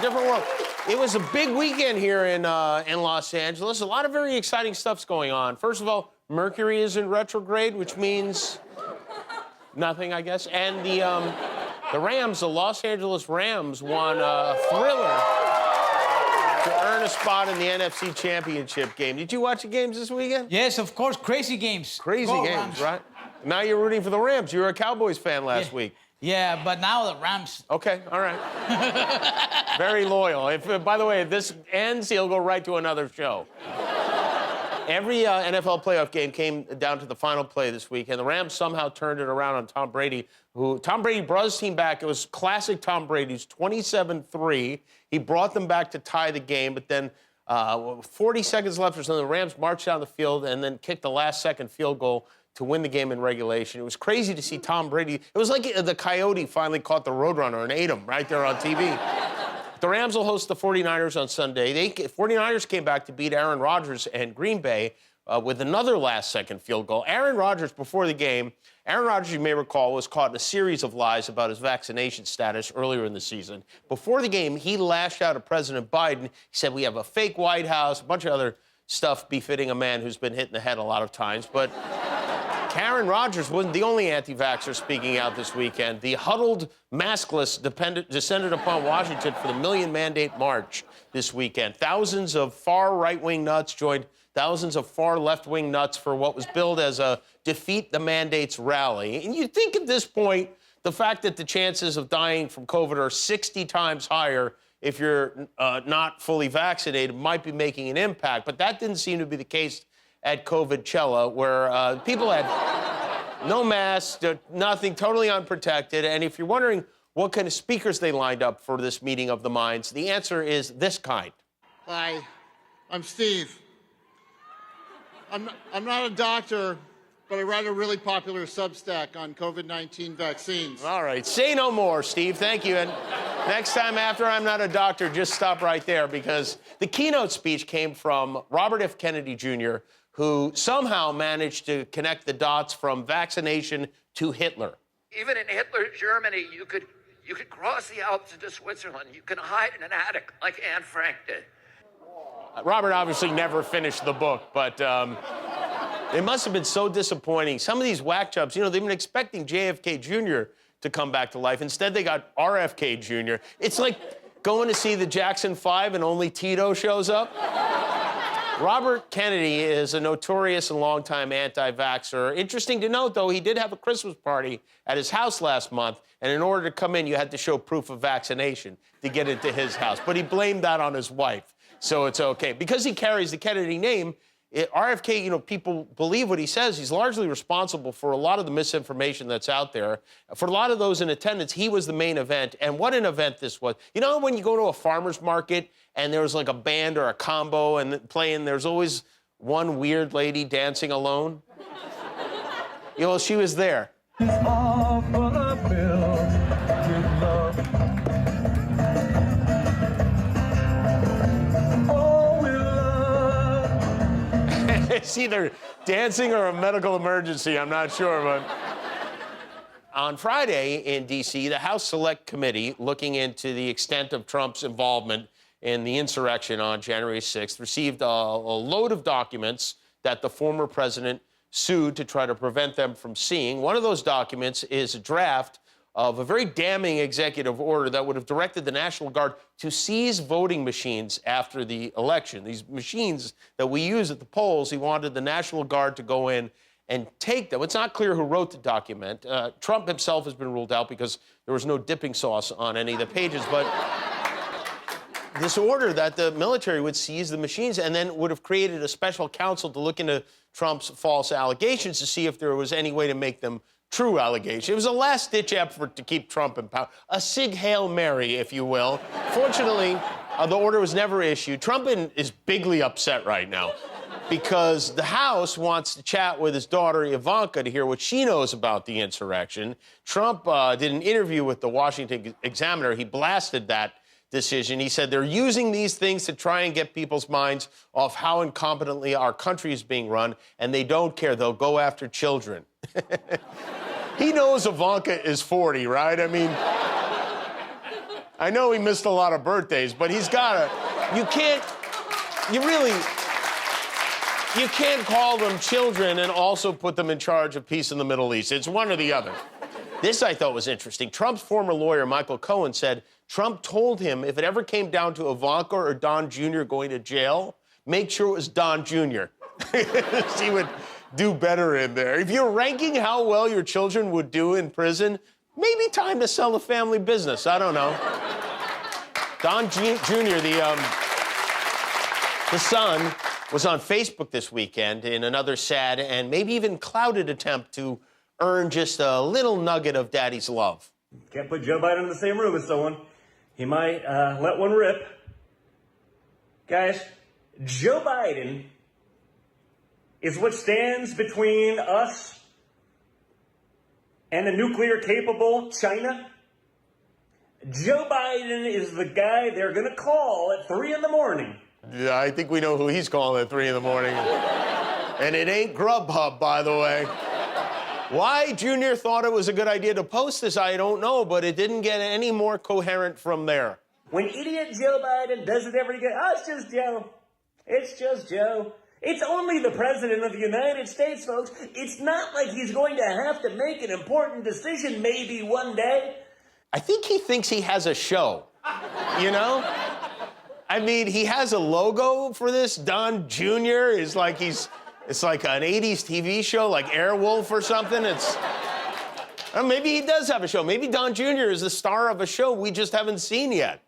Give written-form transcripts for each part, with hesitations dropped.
different world. It was a big weekend here in Los Angeles. A lot of very exciting stuff's going on. First of all, Mercury is in retrograde, which means nothing, I guess. And the Rams, the Los Angeles Rams, won a thriller to earn a spot in the NFC Championship game. Did you watch the games this weekend? Yes, of course. Crazy games. Crazy Go games, Rams. right? Now you're rooting for the Rams. You were a Cowboys fan last week. Yeah, but now the Rams. Okay, all right. Very loyal. By the way, if this ends, he'll go right to another show. Every NFL playoff game came down to the final play this week, and the Rams somehow turned it around on Tom Brady, Tom Brady brought his team back. It was classic Tom Brady's 27-3. He brought them back to tie the game, but then 40 seconds left or something, the Rams marched down the field and then kicked the last-second field goal to win the game in regulation. It was crazy to see Tom Brady. It was like the Coyote finally caught the Roadrunner and ate him right there on TV. The Rams will host the 49ers on Sunday. 49ers came back to beat Aaron Rodgers and Green Bay with another last-second field goal. Aaron Rodgers, before the game, Aaron Rodgers, you may recall, was caught in a series of lies about his vaccination status earlier in the season. Before the game, he lashed out at President Biden. He said, we have a fake White House, a bunch of other stuff befitting a man who's been hit in the head a lot of times. But Aaron Rodgers wasn't the only anti-vaxxer speaking out this weekend. The huddled, maskless descended upon Washington for the Million Mandate March this weekend. Thousands of far right-wing nuts joined thousands of far left-wing nuts for what was billed as a Defeat the Mandates rally. And you'd think at this point, the fact that the chances of dying from COVID are 60 times higher if you're not fully vaccinated might be making an impact. But that didn't seem to be the case at COVIDcella, where people had no masks, nothing, totally unprotected. And if you're wondering what kind of speakers they lined up for this meeting of the minds, the answer is this kind. Hi, I'm Steve. I'm not a doctor, but I write a really popular Substack on COVID-19 vaccines. All right, say no more, Steve. Thank you. And next time after I'm not a doctor, just stop right there, because the keynote speech came from Robert F. Kennedy Jr., who somehow managed to connect the dots from vaccination to Hitler. Even in Hitler's Germany, you could cross the Alps into Switzerland. You can hide in an attic like Anne Frank did. Robert obviously never finished the book, but it must have been so disappointing. Some of these whack jobs, you know, they've been expecting JFK Jr. to come back to life. Instead, they got RFK Jr. It's like going to see the Jackson 5 and only Tito shows up. Robert Kennedy is a notorious and longtime anti-vaxxer. Interesting to note, though, he did have a Christmas party at his house last month, and in order to come in, you had to show proof of vaccination to get into his house. But he blamed that on his wife, so it's okay. Because he carries the Kennedy name, RFK, you know, people believe what he says. He's largely responsible for a lot of the misinformation that's out there. For a lot of those in attendance, he was the main event. And what an event this was. You know, when you go to a farmer's market and there's like a band or a combo and playing, there's always one weird lady dancing alone? You know, she was there. It's either dancing or a medical emergency, I'm not sure, but... On Friday in D.C., the House Select Committee, looking into the extent of Trump's involvement in the insurrection on January 6th, received a load of documents that the former president sued to try to prevent them from seeing. One of those documents is a draft of a very damning executive order that would have directed the National Guard to seize voting machines after the election. These machines that we use at the polls, he wanted the National Guard to go in and take them. It's not clear who wrote the document. Trump himself has been ruled out because there was no dipping sauce on any of the pages, but this order that the military would seize the machines and then would have created a special counsel to look into Trump's false allegations to see if there was any way to make them true allegations. It was a last-ditch effort to keep Trump in power. A Sig Hail Mary, if you will. Fortunately, the order was never issued. Trump is bigly upset right now because the House wants to chat with his daughter, Ivanka, to hear what she knows about the insurrection. Trump did an interview with the Washington Examiner. He blasted that decision. He said they're using these things to try and get people's minds off how incompetently our country is being run, and they don't care. They'll go after children. He knows Ivanka is 40, right? I mean, I know he missed a lot of birthdays, but he's got to. You can't call them children and also put them in charge of peace in the Middle East. It's one or the other. This I thought was interesting. Trump's former lawyer, Michael Cohen, said Trump told him if it ever came down to Ivanka or Don Jr. going to jail, make sure it was Don Jr. He would do better in there. If you're ranking how well your children would do in prison, maybe time to sell the family business. I don't know. Don Jr., the son, was on Facebook this weekend in another sad and maybe even clouded attempt to earn just a little nugget of daddy's love. Can't put Joe Biden in the same room as someone. He might let one rip. Guys, Joe Biden is what stands between us and a nuclear-capable China. Joe Biden is the guy they're going to call at 3 in the morning. Yeah, I think we know who he's calling at 3 in the morning. And it ain't Grubhub, by the way. Why Junior thought it was a good idea to post this, I don't know, but it didn't get any more coherent from there. When idiot Joe Biden does it every day, oh, it's just Joe. It's just Joe. It's only the President of the United States, folks. It's not like he's going to have to make an important decision maybe one day. I think he thinks he has a show, you know? I mean, he has a logo for this. Don Jr. is like it's like an 80s TV show, like Airwolf or something. Maybe he does have a show. Maybe Don Jr. is the star of a show we just haven't seen yet.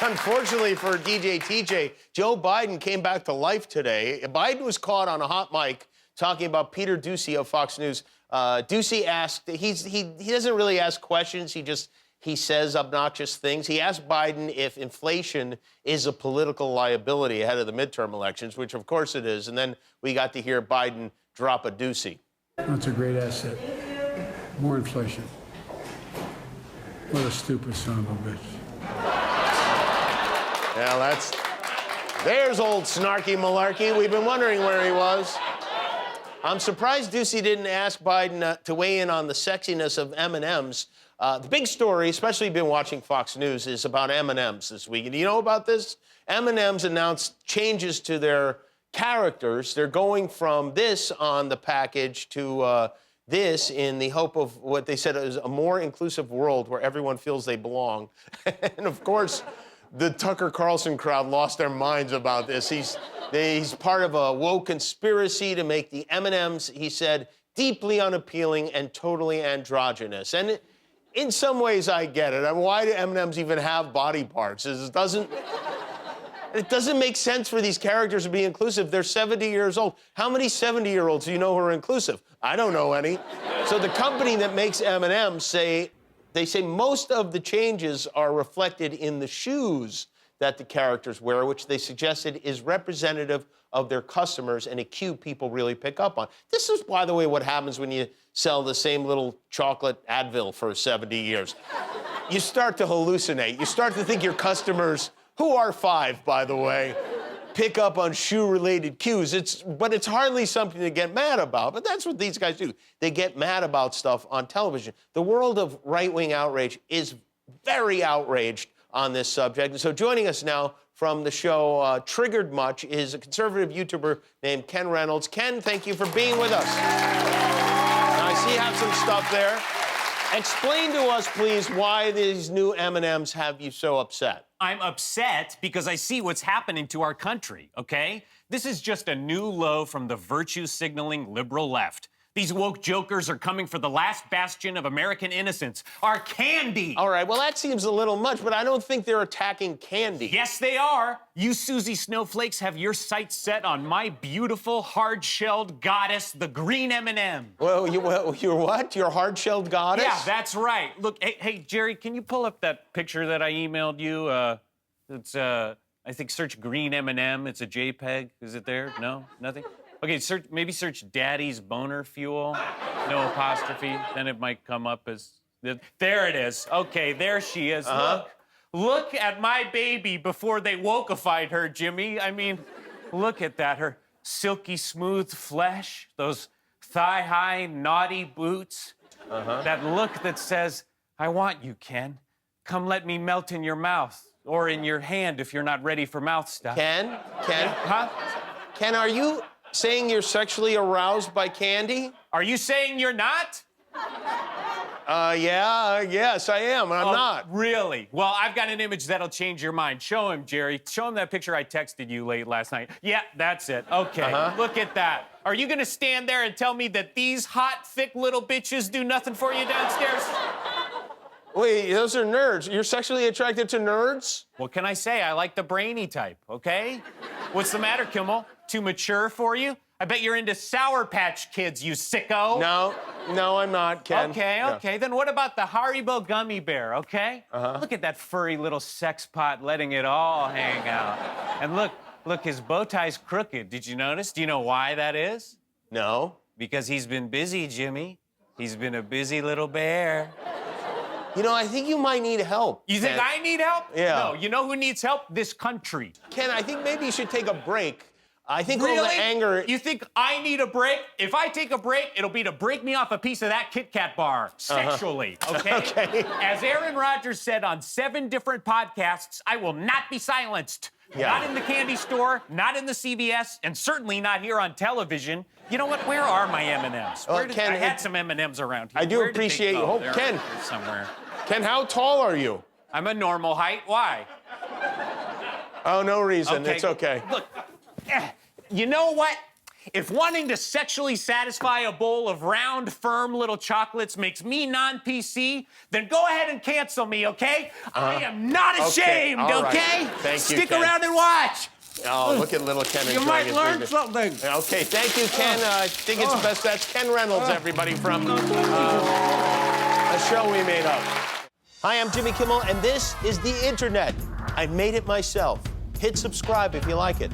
Unfortunately for DJ TJ, Joe Biden came back to life today. Biden was caught on a hot mic talking about Peter Doocy of Fox News. Doocy asked, he doesn't really ask questions, he says obnoxious things. He asked Biden if inflation is a political liability ahead of the midterm elections, which of course it is, and then we got to hear Biden drop a Doocy. That's a great asset. More inflation. What a stupid son of a bitch. Yeah, there's old snarky malarkey. We've been wondering where he was. I'm surprised Doocy didn't ask Biden to weigh in on the sexiness of M&Ms. The big story, especially if you've been watching Fox News, is about M&Ms this week. And do you know about this? M&Ms announced changes to their characters. They're going from this on the package to this in the hope of what they said is a more inclusive world where everyone feels they belong. And of course, the Tucker Carlson crowd lost their minds about this. He's part of a woke conspiracy to make the M&Ms, he said, deeply unappealing and totally androgynous. And in some ways, I get it. I mean, why do M&Ms even have body parts? It doesn't make sense for these characters to be inclusive. They're 70 years old. How many 70-year-olds do you know who are inclusive? I don't know any. So the company that makes M&Ms say most of the changes are reflected in the shoes that the characters wear, which they suggested is representative of their customers and a cue people really pick up on. This is, by the way, what happens when you sell the same little chocolate Advil for 70 years. You start to hallucinate. You start to think your customers, who are 5, by the way, pick up on shoe-related cues. But it's hardly something to get mad about. But that's what these guys do. They get mad about stuff on television. The world of right-wing outrage is very outraged on this subject. And so joining us now from the show Triggered Much is a conservative YouTuber named Ken Reynolds. Ken, thank you for being with us. Now, I see you have some stuff there. Explain to us, please, why these new M&Ms have you so upset. I'm upset because I see what's happening to our country, okay? This is just a new low from the virtue-signaling liberal left. These woke jokers are coming for the last bastion of American innocence, our candy. All right, well, that seems a little much, but I don't think they're attacking candy. Yes, they are. You Susie Snowflakes have your sights set on my beautiful, hard-shelled goddess, the green M&M. Well, you're what? You're hard-shelled goddess? Yeah, that's right. Look, hey, Jerry, can you pull up that picture that I emailed you? It's, I think, search green M&M. It's a JPEG. Is it there? No? Nothing? Okay, maybe search Daddy's Boner Fuel. No apostrophe. Then it might come up as... There it is. Okay, there she is. Look at my baby before they wokeified her, Jimmy. I mean, look at that. Her silky smooth flesh, those thigh-high naughty boots. That look that says, I want you, Ken. Come let me melt in your mouth or in your hand if you're not ready for mouth stuff. Ken? Huh? Ken, are you saying you're sexually aroused by candy? Are you saying you're not? Yes, I am, and I'm not. Really? Well, I've got an image that'll change your mind. Show him, Jerry. Show him that picture I texted you late last night. Yeah, that's it. Okay, look at that. Are you gonna stand there and tell me that these hot, thick little bitches do nothing for you downstairs? Wait, those are nerds. You're sexually attracted to nerds? What can I say? I like the brainy type, okay? What's the matter, Kimmel? Too mature for you? I bet you're into Sour Patch Kids, you sicko. No, I'm not, Ken. Okay. Then what about the Haribo Gummy Bear, okay? Look at that furry little sex pot letting it all hang out. And look, his bow tie's crooked. Did you notice? Do you know why that is? No. Because he's been busy, Jimmy. He's been a busy little bear. You know, I think you might need help. You think Ken. I need help? Yeah. No, you know who needs help? This country. Ken, I think maybe you should take a break. I think all Really? the anger... You think I need a break? If I take a break, it'll be to break me off a piece of that Kit Kat bar, sexually, okay? Okay. As Aaron Rodgers said on 7 different podcasts, I will not be silenced. Yeah. Not in the candy store, not in the CVS, and certainly not here on television. You know what? Where are my M&Ms? Well, Ken, I had some M&Ms around here. I do Where did they appreciate go? you. They're Ken. here somewhere. Ken, how tall are you? I'm a normal height. Why? Oh, no reason. It's okay. Look, you know what? If wanting to sexually satisfy a bowl of round, firm little chocolates makes me non-PC, then go ahead and cancel me, okay? I am not ashamed, All right. okay? Thank you, Stick Ken. around and watch. Oh, look at little Ken You enjoying might his learn breakfast. something. Okay, thank you, Ken. I think it's best. That's Ken Reynolds, everybody, from a show we made up. Hi, I'm Jimmy Kimmel, and this is The Internet. I made it myself. Hit subscribe if you like it.